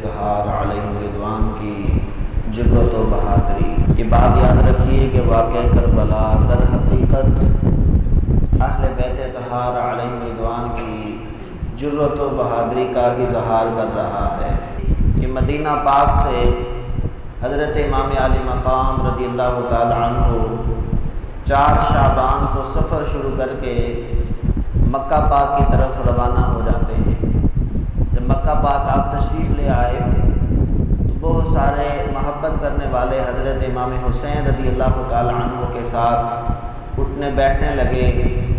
طہار علیہ رضوان کی جرأت و بہادری۔ یہ بات یاد رکھیے کہ واقعہ کربلا در حقیقت اہل بیت طہار علیہ رضوان کی جرأت و بہادری کا اظہار کر رہا ہے کہ مدینہ پاک سے حضرت امام علی مقام رضی اللہ تعالی عنہ 4 شعبان کو سفر شروع کر کے مکہ پاک کی طرف روانہ ہو جاتے ہیں۔ جب مکہ پاک آپ تشریف لے آئے تو بہت سارے محبت کرنے والے حضرت امام حسین رضی اللہ تعالی عنہ کے ساتھ اٹھنے بیٹھنے لگے۔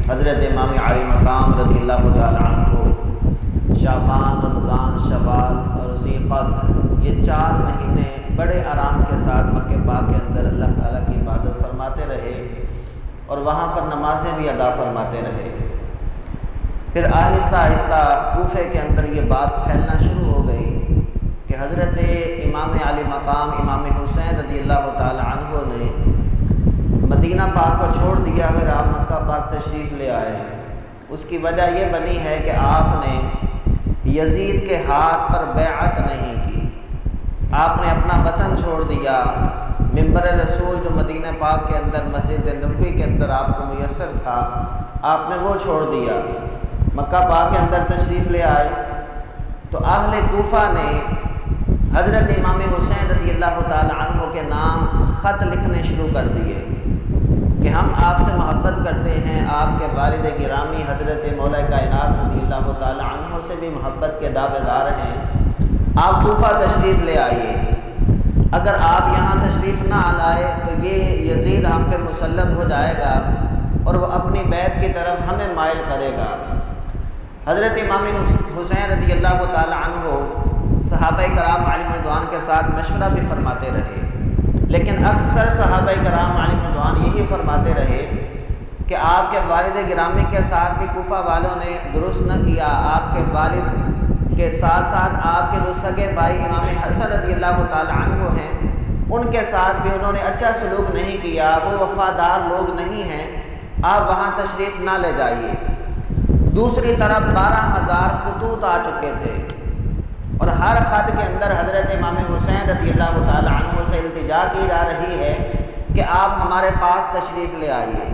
حضرت امام علی مقام رضی اللہ تعالی عنہ شعبان، رمضان، شوال اور ذی القعدہ یہ 4 مہینے بڑے آرام کے ساتھ مکہ پاک کے اندر اللہ تعالیٰ کی عبادت فرماتے رہے اور وہاں پر نمازیں بھی ادا فرماتے رہے۔ پھر آہستہ آہستہ کوفے کے اندر یہ بات پھیلنا شروع ہو گئی کہ حضرت امام علی مقام امام حسین رضی اللہ تعالی عنہ نے مدینہ پاک کو چھوڑ دیا اگر آپ مکہ پاک تشریف لے آئے ہیں۔ اس کی وجہ یہ بنی ہے کہ آپ نے یزید کے ہاتھ پر بیعت نہیں کی، آپ نے اپنا وطن چھوڑ دیا، منبر رسول جو مدینہ پاک کے اندر مسجد نبوی کے اندر آپ کو میسر تھا آپ نے وہ چھوڑ دیا، مکہ پاک کے اندر تشریف لے آئے۔ تو اہل کوفہ نے حضرت امام حسین رضی اللہ تعالی عنہ کے نام خط لکھنے شروع کر دیے کہ ہم آپ سے محبت کرتے ہیں، آپ کے والد گرامی حضرت مولا کائنات رضی اللہ تعالی عنہ سے بھی محبت کے دعوے دار ہیں، آپ کوفہ تشریف لے آئیے، اگر آپ یہاں تشریف نہ لائے تو یہ یزید ہم پہ مسلط ہو جائے گا اور وہ اپنی بیت کی طرف ہمیں مائل کرے گا۔ حضرت امام حسین رضی اللہ تعالی عنہ صحابہ کرام علیہ رضوان کے ساتھ مشورہ بھی فرماتے رہے، لیکن اکثر صحابہ کرام علیہ رضوان یہی فرماتے رہے کہ آپ کے والد گرامی کے ساتھ بھی کوفہ والوں نے درست نہ کیا، آپ کے والد کے ساتھ ساتھ آپ کے جو سگے بھائی امام حسن رضی اللہ تعالی عنہ ہیں ان کے ساتھ بھی انہوں نے اچھا سلوک نہیں کیا، وہ وفادار لوگ نہیں ہیں، آپ وہاں تشریف نہ لے جائیے۔ دوسری طرف 12,000 خطوط آ چکے تھے اور ہر خط کے اندر حضرت امام حسین رضی اللہ تعالی عنہ سے التجا کی جا رہی ہے کہ آپ ہمارے پاس تشریف لے آئیے۔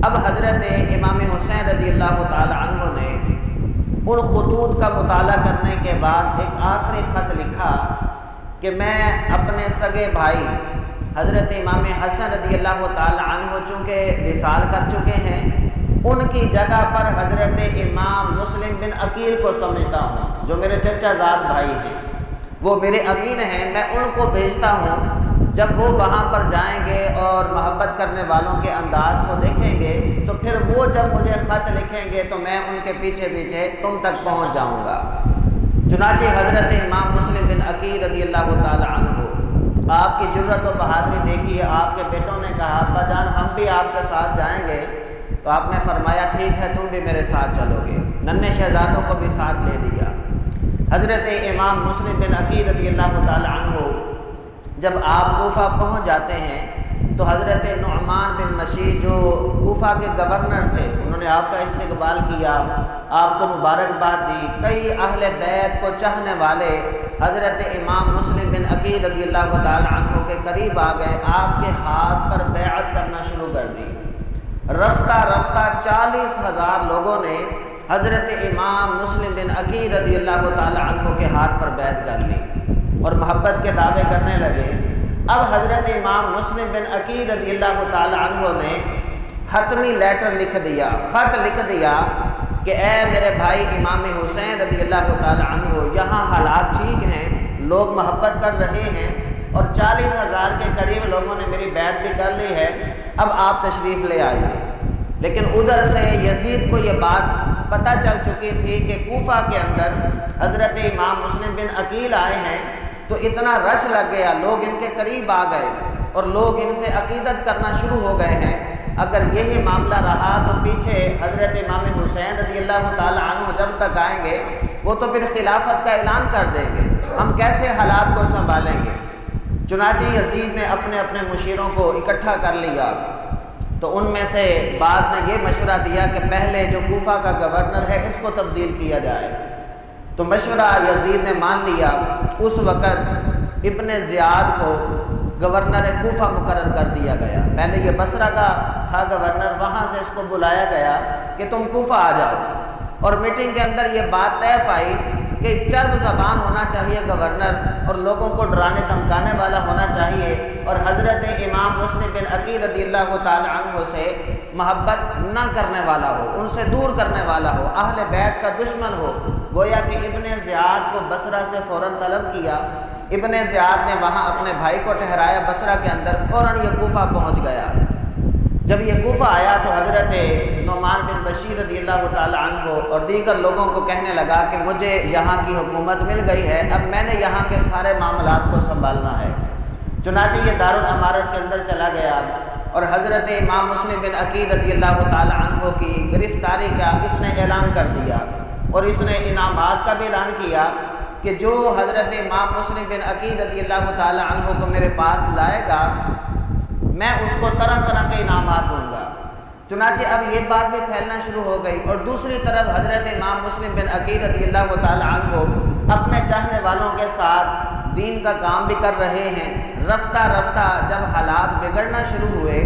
اب حضرت امام حسین رضی اللہ تعالی عنہ نے ان خطوط کا مطالعہ کرنے کے بعد ایک آخری خط لکھا کہ میں اپنے سگے بھائی حضرت امام حسن رضی اللہ تعالی عنہ چونکہ وصال کر چکے ہیں، ان کی جگہ پر حضرت امام مسلم بن عقیل کو سمجھتا ہوں جو میرے چچا زاد بھائی ہیں، وہ میرے امین ہیں، میں ان کو بھیجتا ہوں، جب وہ وہاں پر جائیں گے اور محبت کرنے والوں کے انداز کو دیکھیں گے تو پھر وہ جب مجھے خط لکھیں گے تو میں ان کے پیچھے پیچھے تم تک پہنچ جاؤں گا۔ چنانچہ حضرت امام مسلم بن عقیل رضی اللہ تعالی عنہ آپ کی جرأت و بہادری دیکھی، آپ کے بیٹوں نے کہا ابا جان ہم بھی آپ کے ساتھ جائیں گے، تو آپ نے فرمایا ٹھیک ہے تم بھی میرے ساتھ چلو گے، ننھے شہزادوں کو بھی ساتھ لے لیا۔ حضرت امام مسلم بن عقیل رضی اللہ تعالی عنہ جب آپ کوفہ پہنچ جاتے ہیں تو حضرت نعمان بن مشی جو کوفہ کے گورنر تھے انہوں نے آپ کا استقبال کیا، آپ کو مبارکباد دی۔ کئی اہل بیت کو چاہنے والے حضرت امام مسلم بن عقیل رضی اللہ تعالی عنہ کے قریب آ گئے، آپ کے ہاتھ پر بیعت کرنا شروع کر دی۔ رفتہ رفتہ 40,000 لوگوں نے حضرت امام مسلم بن عقیل رضی اللہ تعالی عنہ کے ہاتھ پر بیعت کر لی اور محبت کے دعوے کرنے لگے۔ اب حضرت امام مسلم بن عقیل رضی اللہ تعالی عنہ نے حتمی لیٹر لکھ دیا، خط لکھ دیا کہ اے میرے بھائی امام حسین رضی اللہ تعالی عنہ، یہاں حالات ٹھیک ہیں، لوگ محبت کر رہے ہیں اور 40,000 کے قریب لوگوں نے میری بیعت بھی کر لی ہے، اب آپ تشریف لے آئیے۔ لیکن ادھر سے یزید کو یہ بات پتہ چل چکی تھی کہ کوفہ کے اندر حضرت امام مسلم بن عقیل آئے ہیں، تو اتنا رش لگ گیا، لوگ ان کے قریب آ گئے اور لوگ ان سے عقیدت کرنا شروع ہو گئے ہیں۔ اگر یہی معاملہ رہا تو پیچھے حضرت امام حسین رضی اللہ تعالی عنہ جب تک آئیں گے وہ تو پھر خلافت کا اعلان کر دیں گے، ہم کیسے حالات کو سنبھالیں گے۔ چنانچہ یزید نے اپنے اپنے مشیروں کو اکٹھا کر لیا، تو ان میں سے بعض نے یہ مشورہ دیا کہ پہلے جو کوفہ کا گورنر ہے اس کو تبدیل کیا جائے، تو مشورہ یزید نے مان لیا۔ اس وقت ابن زیاد کو گورنر کوفہ مقرر کر دیا گیا۔ پہلے یہ بصرہ کا تھا گورنر، وہاں سے اس کو بلایا گیا کہ تم کوفہ آ جاؤ، اور میٹنگ کے اندر یہ بات طے پائی کہ چرب زبان ہونا چاہیے گورنر، اور لوگوں کو ڈرانے دھمکانے والا ہونا چاہیے، اور حضرت امام مسلم بن عقیل رضی اللہ تعالی عنہ سے محبت نہ کرنے والا ہو، ان سے دور کرنے والا ہو، اہل بیت کا دشمن ہو۔ گویا کہ ابن زیاد کو بصرہ سے فوراً طلب کیا۔ ابن زیاد نے وہاں اپنے بھائی کو ٹھہرایا بصرہ کے اندر، فوراً یہ کوفہ پہنچ گیا۔ جب یہ کوفہ آیا تو حضرت نعمان بن بشیر رضی اللہ تعالی عنہ اور دیگر لوگوں کو کہنے لگا کہ مجھے یہاں کی حکومت مل گئی ہے، اب میں نے یہاں کے سارے معاملات کو سنبھالنا ہے۔ چنانچہ یہ دارالامارت کے اندر چلا گیا، اور حضرت امام مسلم بن عقیل رضی اللہ تعالی عنہ کی گرفتاری کا اس نے اعلان کر دیا، اور اس نے انعامات کا بھی اعلان کیا کہ جو حضرت امام مسلم بن عقیل رضی اللہ تعالی عنہ کو میرے پاس لائے گا، میں اس کو طرح طرح کے انعامات دوں گا۔ چنانچہ اب یہ بات بھی پھیلنا شروع ہو گئی، اور دوسری طرف حضرت امام مسلم بن عقیل رضی اللہ تعالی عنہ اپنے چاہنے والوں کے ساتھ دین کا کام بھی کر رہے ہیں۔ رفتہ رفتہ جب حالات بگڑنا شروع ہوئے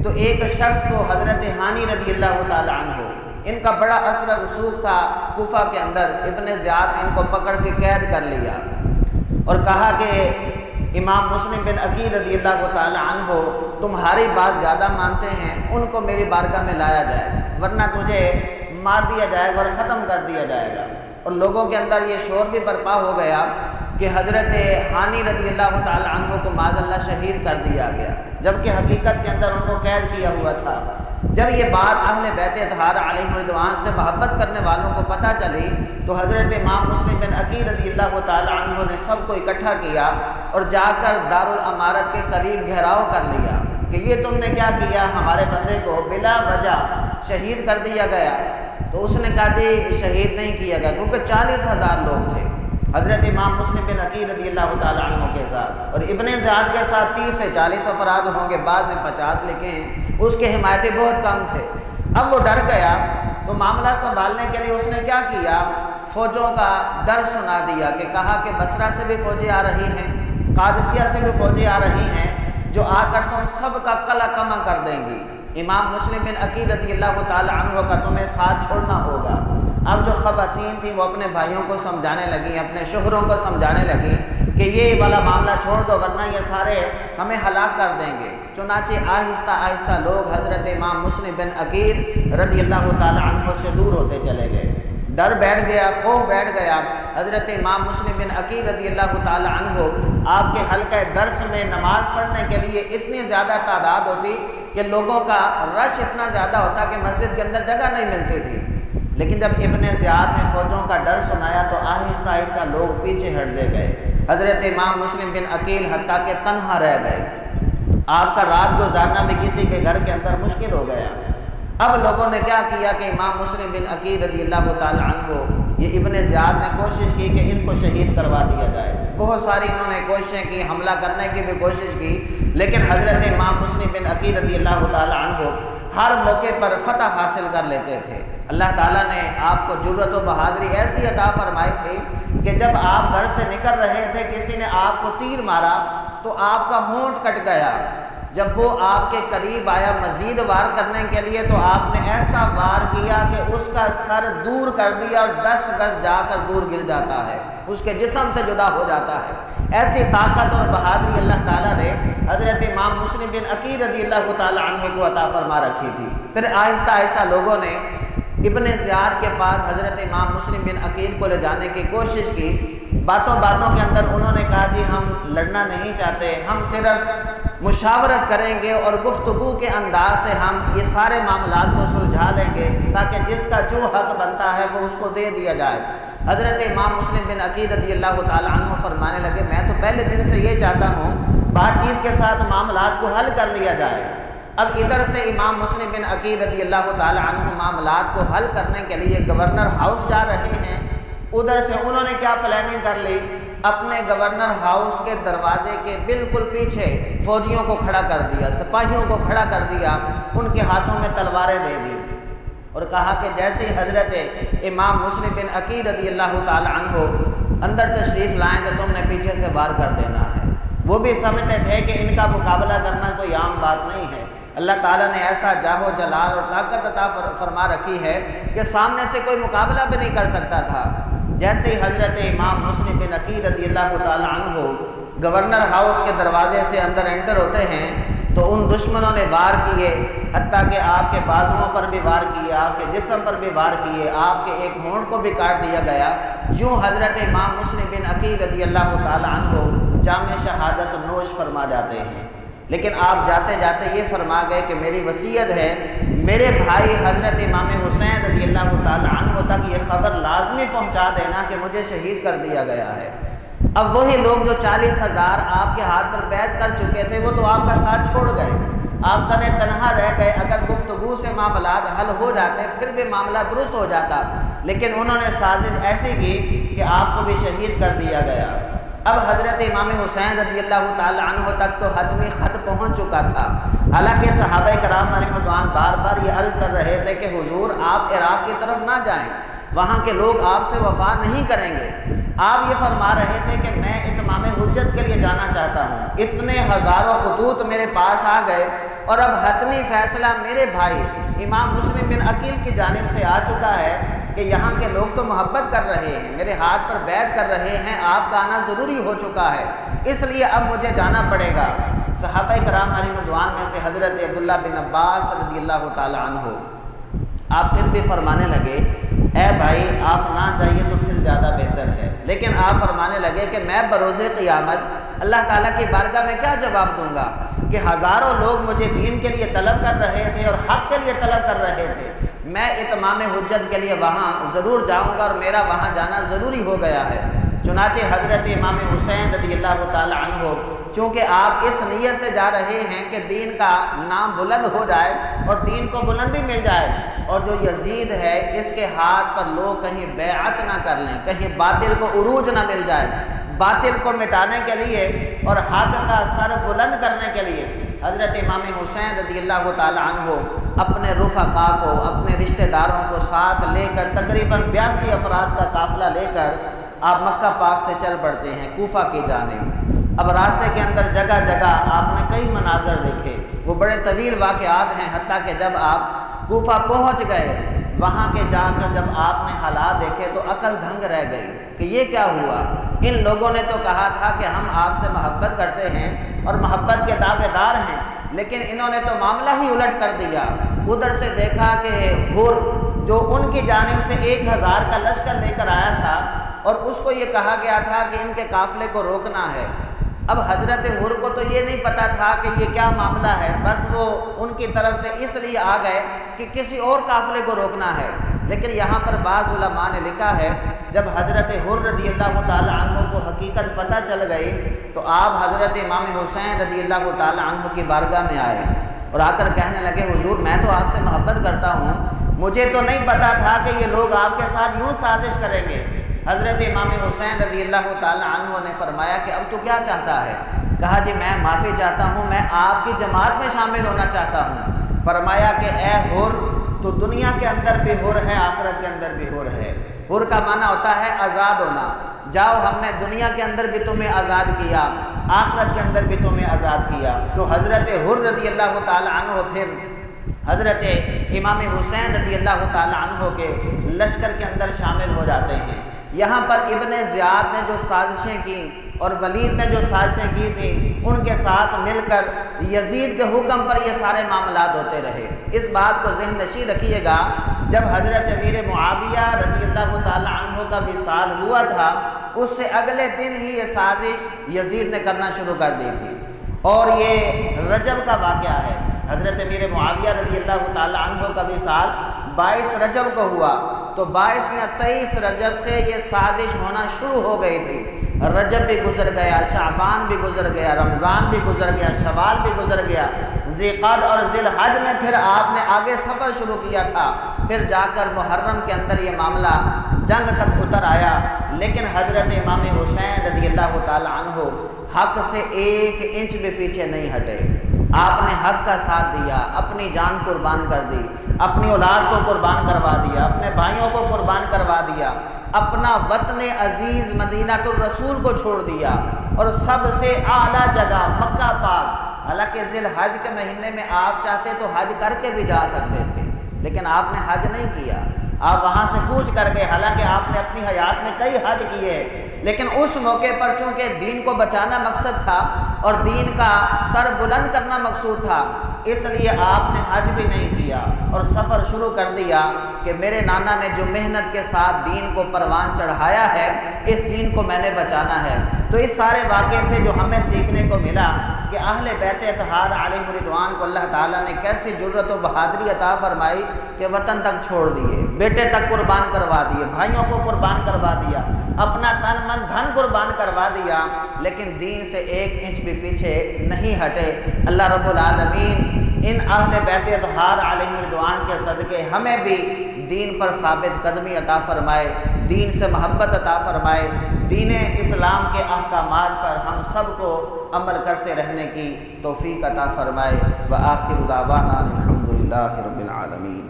تو ایک شخص کو حضرت ہانی رضی اللہ تعالی عنہ، ان کا بڑا اثر و رسوخ تھا کوفہ کے اندر، ابن زیاد نے ان کو پکڑ کے قید کر لیا اور کہا کہ امام مسلم بن عقیل رضی اللہ تعالی عنہ تمہاری بات زیادہ مانتے ہیں، ان کو میری بارگاہ میں لایا جائے، ورنہ تجھے مار دیا جائے گا اور ختم کر دیا جائے گا۔ اور لوگوں کے اندر یہ شور بھی برپا ہو گیا کہ حضرت ہانی رضی اللہ تعالی عنہ کو معاذ اللہ شہید کر دیا گیا، جبکہ حقیقت کے اندر ان کو قید کیا ہوا تھا۔ جب یہ بات اہل بیت اطہار علیہم رضوان سے محبت کرنے والوں کو پتہ چلی تو حضرت امام مسلم بن عقیل رضی اللہ تعالی عنہ نے سب کو اکٹھا کیا اور جا کر دارالامارت کے قریب گھیراؤ کر لیا کہ یہ تم نے کیا کیا، ہمارے بندے کو بلا وجہ شہید کر دیا گیا۔ تو اس نے کہا جی شہید نہیں کیا گیا، کیونکہ 40,000 لوگ تھے حضرت امام مسلم بن عقیل رضی اللہ تعالی عنہ کے ساتھ، اور ابن زیاد کے ساتھ 30 سے 40 افراد ہوں گے، بعد میں 50 لکھے ہیں، اس کے حمایتی بہت کم تھے۔ اب وہ ڈر گیا تو معاملہ سنبھالنے کے لیے اس نے کیا کیا، فوجوں کا ڈر سنا دیا کہ کہا کہ بصرہ سے بھی فوجیں آ رہی ہیں، قادسیہ سے بھی فوجیں آ رہی ہیں، جو آ کر تم سب کا قلع کما کر دیں گی، امام مسلم بن عقیل رضی اللہ تعالی عنہ کا تمہیں ساتھ چھوڑنا ہوگا۔ اب جو خواتین تھیں وہ اپنے بھائیوں کو سمجھانے لگیں، اپنے شوہروں کو سمجھانے لگیں کہ یہ والا معاملہ چھوڑ دو ورنہ یہ سارے ہمیں ہلاک کر دیں گے۔ چنانچہ آہستہ آہستہ لوگ حضرت امام مسلم بن عقیل رضی اللہ تعالی عنہ سے دور ہوتے چلے گئے، ڈر بیٹھ گیا، خوف بیٹھ گیا۔ حضرت امام مسلم بن عقیل رضی اللہ تعالی عنہ آپ کے حلقہ درس میں نماز پڑھنے کے لیے اتنی زیادہ تعداد ہوتی کہ لوگوں کا رش اتنا زیادہ ہوتا کہ مسجد کے اندر جگہ نہیں ملتی تھی، لیکن جب ابن زیاد نے فوجوں کا ڈر سنایا تو آہستہ آہستہ لوگ پیچھے ہٹتے گئے۔ حضرت امام مسلم بن عقیل حتیٰ کہ تنہا رہ گئے، آپ کا رات گزارنا بھی کسی کے گھر کے اندر مشکل ہو گیا۔ اب لوگوں نے کیا کیا کہ امام مسلم بن عقیل رضی اللہ تعالی عنہ، یہ ابن زیاد نے کوشش کی کہ ان کو شہید کروا دیا جائے، بہت ساری انہوں نے کوششیں کی، حملہ کرنے کی بھی کوشش کی، لیکن حضرت امام مسلم بن عقیل رضی اللہ تعالی عنہ ہر موقع پر فتح حاصل کر لیتے تھے۔ اللہ تعالیٰ نے آپ کو جرأت و بہادری ایسی عطا فرمائی تھی کہ جب آپ گھر سے نکل رہے تھے کسی نے آپ کو تیر مارا تو آپ کا ہونٹ کٹ گیا، جب وہ آپ کے قریب آیا مزید وار کرنے کے لیے تو آپ نے ایسا وار کیا کہ اس کا سر دور کر دیا اور 10 گز جا کر دور گر جاتا ہے، اس کے جسم سے جدا ہو جاتا ہے۔ ایسی طاقت اور بہادری اللہ تعالیٰ نے حضرت امام مسلم بن عقیل رضی اللہ تعالی عنہ کو عطا فرما رکھی تھی۔ پھر آہستہ آہستہ لوگوں نے ابن زیاد کے پاس حضرت امام مسلم بن عقیل کو لے جانے کی کوشش کی، باتوں کے اندر انہوں نے کہا جی ہم لڑنا نہیں چاہتے، ہم صرف مشاورت کریں گے اور گفتگو کے انداز سے ہم یہ سارے معاملات کو سلجھا لیں گے تاکہ جس کا جو حق بنتا ہے وہ اس کو دے دیا جائے۔ حضرت امام مسلم بن عقیل رضی اللہ تعالی عنہ فرمانے لگے میں تو پہلے دن سے یہ چاہتا ہوں بات چیت کے ساتھ معاملات کو حل کر لیا جائے۔ اب ادھر سے امام مسلم بن عقیل رضی اللہ تعالی عنہ معاملات کو حل کرنے کے لیے گورنر ہاؤس جا رہے ہیں، ادھر سے انہوں نے کیا پلاننگ کر لی، اپنے گورنر ہاؤس کے دروازے کے بالکل پیچھے فوجیوں کو کھڑا کر دیا، سپاہیوں کو کھڑا کر دیا، ان کے ہاتھوں میں تلواریں دے دی اور کہا کہ جیسے ہی حضرت امام مسلم بن عقیل رضی اللہ تعالی عنہ اندر تشریف لائیں تو تم نے پیچھے سے وار کر دینا ہے۔ وہ بھی سمجھتے تھے کہ ان کا مقابلہ کرنا کوئی عام بات نہیں ہے، اللہ تعالیٰ نے ایسا جاہ و جلال اور طاقت عطا فرما رکھی ہے کہ سامنے سے کوئی مقابلہ بھی نہیں کر سکتا تھا۔ جیسے ہی حضرت امام مسلم بن عقیل رضی اللہ تعالی عنہ گورنر ہاؤس کے دروازے سے اندر انٹر ہوتے ہیں تو ان دشمنوں نے وار کیے، حتیٰ کہ آپ کے بازوؤں پر بھی وار کیے، آپ کے جسم پر بھی وار کیے، آپ کے ایک ہونٹ کو بھی کاٹ دیا گیا۔ یوں حضرت امام مسلم بن عقیل رضی اللہ تعالی عنہ جام شہادت نوش فرما جاتے ہیں، لیکن آپ جاتے جاتے یہ فرما گئے کہ میری وصیت ہے میرے بھائی حضرت امام حسین رضی اللہ تعالی عنہ تک یہ خبر لازمی پہنچا دینا کہ مجھے شہید کر دیا گیا ہے۔ اب وہی لوگ جو 40,000 آپ کے ہاتھ پر بیعت کر چکے تھے وہ تو آپ کا ساتھ چھوڑ گئے، آپ تنہا رہ گئے۔ اگر گفتگو سے معاملات حل ہو جاتے پھر بھی معاملہ درست ہو جاتا، لیکن انہوں نے سازش ایسی کی کہ آپ کو بھی شہید کر دیا گیا۔ اب حضرت امام حسین رضی اللہ تعالی عنہ تک تو حتمی خط پہنچ چکا تھا، حالانکہ صحابہ کرام علیہم رضوان بار بار یہ عرض کر رہے تھے کہ حضور آپ عراق کی طرف نہ جائیں، وہاں کے لوگ آپ سے وفا نہیں کریں گے۔ آپ یہ فرما رہے تھے کہ میں اتمام حجت کے لیے جانا چاہتا ہوں۔ اتنے ہزاروں خطوط میرے پاس آ گئے اور اب حتمی فیصلہ میرے بھائی امام مسلم بن عقیل کی جانب سے آ چکا ہے کہ یہاں کے لوگ تو محبت کر رہے ہیں، میرے ہاتھ پر بیعت کر رہے ہیں، آپ کا آنا ضروری ہو چکا ہے، اس لیے اب مجھے جانا پڑے گا۔ صحابہ کرام علیہم رضوان میں سے حضرت عبداللہ بن عباس رضی اللہ تعالی عنہ آپ پھر بھی فرمانے لگے اے بھائی آپ نہ جائیے تو پھر زیادہ بہتر ہے، لیکن آپ فرمانے لگے کہ میں بروز قیامت اللہ تعالیٰ کی بارگاہ میں کیا جواب دوں گا کہ ہزاروں لوگ مجھے دین کے لیے طلب کر رہے تھے اور حق کے لیے طلب کر رہے تھے، میں اتمام حجت کے لیے وہاں ضرور جاؤں گا اور میرا وہاں جانا ضروری ہو گیا ہے۔ چنانچہ حضرت امام حسین رضی اللہ تعالی عنہ چونکہ آپ اس نیت سے جا رہے ہیں کہ دین کا نام بلند ہو جائے اور دین کو بلندی مل جائے، اور جو یزید ہے اس کے ہاتھ پر لوگ کہیں بیعت نہ کر لیں، کہیں باطل کو عروج نہ مل جائے، باطل کو مٹانے کے لیے اور حق کا سر بلند کرنے کے لیے حضرت امام حسین رضی اللہ تعالی عنہ اپنے رفقا کو، اپنے رشتہ داروں کو ساتھ لے کر تقریباً 82 افراد کا قافلہ لے کر آپ مکہ پاک سے چل پڑتے ہیں کوفہ کی جانب۔ اب راستے کے اندر جگہ جگہ آپ نے کئی مناظر دیکھے، وہ بڑے طویل واقعات ہیں، حتیٰ کہ جب آپ کوفہ پہنچ گئے وہاں کے جا کر جب آپ نے حالات دیکھے تو عقل دھنگ رہ گئی کہ یہ کیا ہوا۔ ان لوگوں نے تو کہا تھا کہ ہم آپ سے محبت کرتے ہیں اور محبت کے دعوے دار ہیں، لیکن انہوں نے تو معاملہ ہی الٹ کر دیا۔ ادھر سے دیکھا کہ حر جو ان کی جانب سے 1000 کا لشکر لے کر آیا تھا اور اس کو یہ کہا گیا تھا کہ ان کے قافلے کو روکنا ہے۔ اب حضرت حر کو تو یہ نہیں پتا تھا کہ یہ کیا معاملہ ہے، بس وہ ان کی طرف سے اس لیے آ گئے کہ کسی اور قافلے کو روکنا ہے۔ لیکن یہاں پر بعض علماء نے لکھا ہے جب حضرت حر رضی اللہ تعالی عنہ کو حقیقت پتہ چل گئی تو آپ حضرت امام حسین رضی اللہ تعالی عنہ کی بارگاہ میں آئے اور آ کر کہنے لگے حضور میں تو آپ سے محبت کرتا ہوں، مجھے تو نہیں پتا تھا کہ یہ لوگ آپ کے ساتھ یوں سازش کریں گے۔ حضرت امام حسین رضی اللہ تعالی عنہ نے فرمایا کہ اب تو کیا چاہتا ہے؟ کہا جی میں معافی چاہتا ہوں، میں آپ کی جماعت میں شامل ہونا چاہتا ہوں۔ فرمایا کہ اے حر تو دنیا کے اندر بھی حر ہے، آخرت کے اندر بھی حر ہے۔ حر کا معنی ہوتا ہے آزاد ہونا، جاؤ ہم نے دنیا کے اندر بھی تمہیں آزاد کیا، آخرت کے اندر بھی تمہیں آزاد کیا۔ تو حضرت حر رضی اللہ تعالی عنہ پھر حضرت امام حسین رضی اللہ تعالی عنہ کے لشکر کے اندر شامل ہو جاتے ہیں۔ یہاں پر ابن زیاد نے جو سازشیں کی اور ولید نے جو سازشیں کی تھیں ان کے ساتھ مل کر یزید کے حکم پر یہ سارے معاملات ہوتے رہے۔ اس بات کو ذہن نشین رکھیے گا جب حضرت امیر معاویہ رضی اللہ تعالی عنہ کا وصال ہوا تھا اس سے اگلے دن ہی یہ سازش یزید نے کرنا شروع کر دی تھی، اور یہ رجب کا واقعہ ہے۔ حضرت امیر معاویہ رضی اللہ تعالی عنہ کا وصال 22 رجب کو ہوا، تو 22 یا 23 رجب سے یہ سازش ہونا شروع ہو گئی تھی۔ رجب بھی گزر گیا، شعبان بھی گزر گیا، رمضان بھی گزر گیا، شوال بھی گزر گیا، ذیقعد اور ذی الحج میں پھر آپ نے آگے سفر شروع کیا تھا، پھر جا کر محرم کے اندر یہ معاملہ جنگ تک اتر آیا۔ لیکن حضرت امام حسین رضی اللہ تعالی عنہ حق سے 1 انچ بھی پیچھے نہیں ہٹے۔ آپ نے حق کا ساتھ دیا، اپنی جان قربان کر دی، اپنی اولاد کو قربان کروا دیا، اپنے بھائیوں کو قربان کروا دیا، اپنا وطن عزیز مدینہ الرسول کو چھوڑ دیا، اور سب سے اعلیٰ جگہ مکہ پاک۔ حالانکہ ذی الحج کے مہینے میں آپ چاہتے تو حج کر کے بھی جا سکتے تھے، لیکن آپ نے حج نہیں کیا، آپ وہاں سے کوچ کر گئے۔ حالانکہ آپ نے اپنی حیات میں کئی حج کیے، لیکن اس موقع پر چونکہ دین کو بچانا مقصد تھا اور دین کا سر بلند کرنا مقصود تھا، اس لیے آپ نے حج بھی نہیں کیا اور سفر شروع کر دیا کہ میرے نانا نے جو محنت کے ساتھ دین کو پروان چڑھایا ہے، اس دین کو میں نے بچانا ہے۔ تو اس سارے واقعے سے جو ہمیں سیکھنے کو ملا کہ اہل بیت اطہار علیہ رضوان کو اللہ تعالیٰ نے کیسی جرت و بہادری عطا فرمائی کہ وطن تک چھوڑ دیے، بیٹے تک قربان کروا دیے، بھائیوں کو قربان کروا دیا، اپنا تن من دھن قربان کروا دیا، لیکن دین سے 1 انچ بھی پیچھے نہیں ہٹے۔ اللہ رب العالمین ان اہل بیت اطہار علیہ رضوان کے صدقے ہمیں بھی دین پر ثابت قدمی عطا فرمائے، دین سے محبت عطا فرمائے، دین اسلام کے احکامات پر ہم سب کو عمل کرتے رہنے کی توفیق عطا فرمائے۔ وآخر دعوانا الحمدللہ رب العالمین۔